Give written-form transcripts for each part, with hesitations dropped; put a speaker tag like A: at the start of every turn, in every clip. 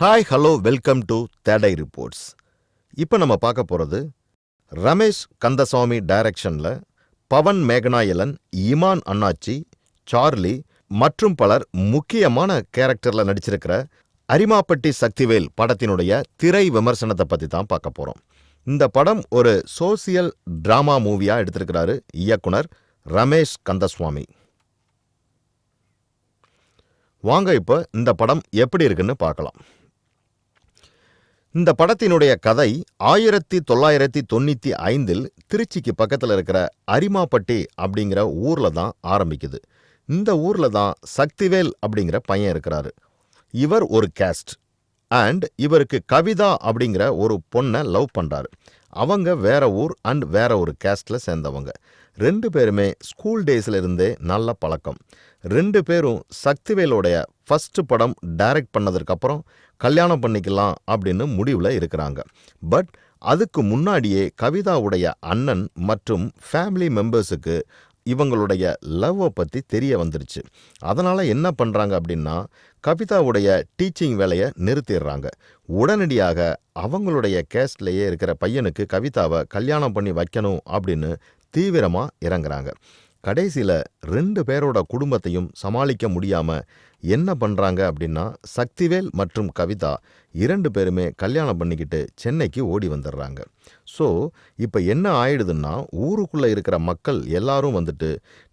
A: Hi hello welcome to today reports. இப்போ நம்ம பார்க்க போகிறது ரமேஷ் கந்தசாமி டைரக்ஷனில் பவன் மேகனாயலன், இமான் அண்ணாச்சி, சார்லி மற்றும் பலர் முக்கியமான கேரக்டரில் நடிச்சிருக்கிற அரிமாப்பட்டி சக்திவேல் படத்தினுடைய திரை விமர்சனத்தை பற்றி தான் பார்க்க போகிறோம். இந்த படம் ஒரு சோசியல் டிராமா மூவியாக எடுத்திருக்கிறாரு இயக்குனர் ரமேஷ் கந்தசுவாமி. வாங்க இப்போ இந்த படம் எப்படி இருக்குன்னு பார்க்கலாம். இந்த படத்தினுடைய கதை 1995 திருச்சிக்கு பக்கத்தில் இருக்கிற அரிமாப்பட்டி அப்படிங்கிற ஊரில் தான் ஆரம்பிக்குது. இந்த ஊரில் தான் சக்திவேல் அப்படிங்கிற பையன் இருக்கிறாரு. இவர் ஒரு கேஸ்ட் அண்ட் இவருக்கு கவிதா அப்படிங்கிற ஒரு பொண்ணை லவ் பண்ணுறாரு. அவங்க வேற ஊர் அண்ட் வேற ஒரு கேஸ்டில் சேர்ந்தவங்க. 2 பேருமே ஸ்கூல் டேஸில் இருந்தே நல்ல பழக்கம். 2 பேரும் சக்திவேலோடைய ஃபஸ்ட்டு படம் டைரக்ட் பண்ணதுக்கப்புறம் கல்யாணம் பண்ணிக்கலாம் அப்படின்னு முடிவில் இருக்கிறாங்க. பட் அதுக்கு முன்னாடியே கவிதாவுடைய அண்ணன் மற்றும் ஃபேமிலி மெம்பர்ஸுக்கு இவங்களுடைய லவ்வை பற்றி தெரிய வந்துருச்சு. அதனால் என்ன பண்ணுறாங்க அப்படின்னா, கவிதாவுடைய டீச்சிங் வேலையை நிறுத்திடுறாங்க. உடனடியாக அவங்களுடைய கேஸ்ட்லேயே இருக்கிற பையனுக்கு கவிதாவை கல்யாணம் பண்ணி வைக்கணும் அப்படின்னு தீவிரமாக இறங்குறாங்க. கடைசியில் 2 பேரோட குடும்பத்தையும் சமாளிக்க முடியாமல் என்ன பண்ணுறாங்க அப்படின்னா, சக்திவேல் மற்றும் கவிதா 2 பேருமே கல்யாணம் பண்ணிக்கிட்டு சென்னைக்கு ஓடி வந்துடுறாங்க. ஸோ இப்போ என்ன ஆயிடுதுன்னா, ஊருக்குள்ளே இருக்கிற மக்கள் எல்லாரும் வந்துட்டு,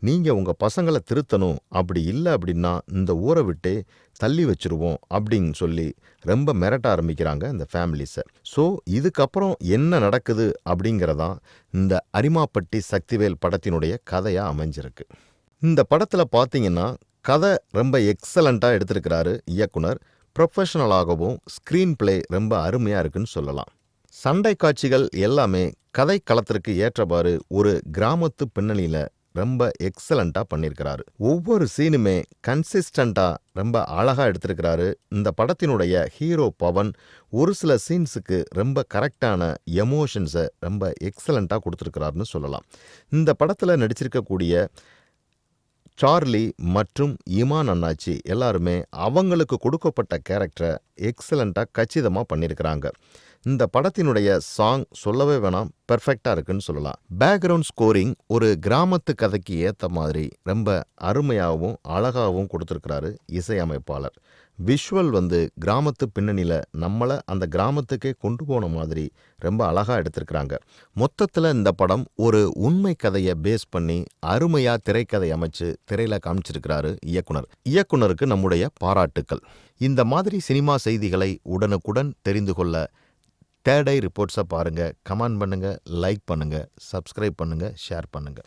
A: நீங்கள் உங்கள் பசங்களை திருத்தணும், அப்படி இல்லை அப்படின்னா இந்த ஊரை விட்டே தள்ளி வச்சுருவோம் அப்படின்னு சொல்லி ரொம்ப மிரட்ட ஆரம்பிக்கிறாங்க இந்த ஃபேமிலிஸை. ஸோ இதுக்கப்புறம் என்ன நடக்குது அப்படிங்கிறதான் இந்த அரிமாப்பட்டி சக்திவேல் படத்தினுடைய கதையாக அமைஞ்சிருக்கு. இந்த படத்தில் பார்த்தீங்கன்னா கதை ரொம்ப எக்ஸலண்ட்டாக எடுத்திருக்கிறாரு இயக்குனர். ப்ரொஃபஷனலாகவும் ஸ்க்ரீன் பிளே ரொம்ப அருமையாக இருக்குன்னு சொல்லலாம். சண்டை காட்சிகள் எல்லாமே கதை களத்திற்கு ஏற்றவாறு ஒரு கிராமத்து பின்னணியில் ரொம்ப எக்ஸலண்ட்டாக பண்ணியிருக்கிறாரு. ஒவ்வொரு சீனுமே கன்சிஸ்டண்ட்டாக ரொம்ப அழகாக எடுத்திருக்கிறாரு. இந்த படத்தினுடைய ஹீரோ பவன் ஒரு சில சீன்ஸுக்கு ரொம்ப கரெக்டான எமோஷன்ஸை ரொம்ப எக்ஸலண்ட்டாக கொடுத்துருக்கிறாருன்னு சொல்லலாம். இந்த படத்தில் நடிச்சிருக்கக்கூடிய சார்லி மற்றும் இமான் அண்ணாச்சி எல்லாருமே அவங்களுக்கு கொடுக்கப்பட்ட கேரக்டரை எக்ஸலண்ட்டாக கச்சிதமாக பண்ணியிருக்கிறாங்க. இந்த படத்தினுடைய சாங் சொல்லவே வேணாம், பெர்ஃபெக்டாக இருக்குன்னு சொல்லலாம். பேக்ரவுண்ட் ஸ்கோரிங் ஒரு கிராமத்து கதைக்கு ஏற்ற மாதிரி ரொம்ப அருமையாகவும் அழகாகவும் கொடுத்துருக்கிறாரு இசையமைப்பாளர். விஷுவல் கிராமத்து பின்னணியில் நம்மளை அந்த கிராமத்துக்கே கொண்டு போன மாதிரி ரொம்ப அழகாக எடுத்திருக்கிறாங்க. மொத்தத்தில் இந்த படம் ஒரு உண்மை கதையை பேஸ் பண்ணி அருமையாக திரைக்கதை அமைச்சு திரையில் காமிச்சிருக்கிறாரு இயக்குனர். இயக்குனருக்கு நம்முடைய பாராட்டுக்கள். இந்த மாதிரி சினிமா செய்திகளை உடனுக்குடன் தெரிந்து கொள்ள தேடை ரிப்போர்ட்ஸை பாருங்கள், கமெண்ட் பண்ணுங்கள், லைக் பண்ணுங்கள், சப்ஸ்கிரைப் பண்ணுங்கள், ஷேர் பண்ணுங்கள்.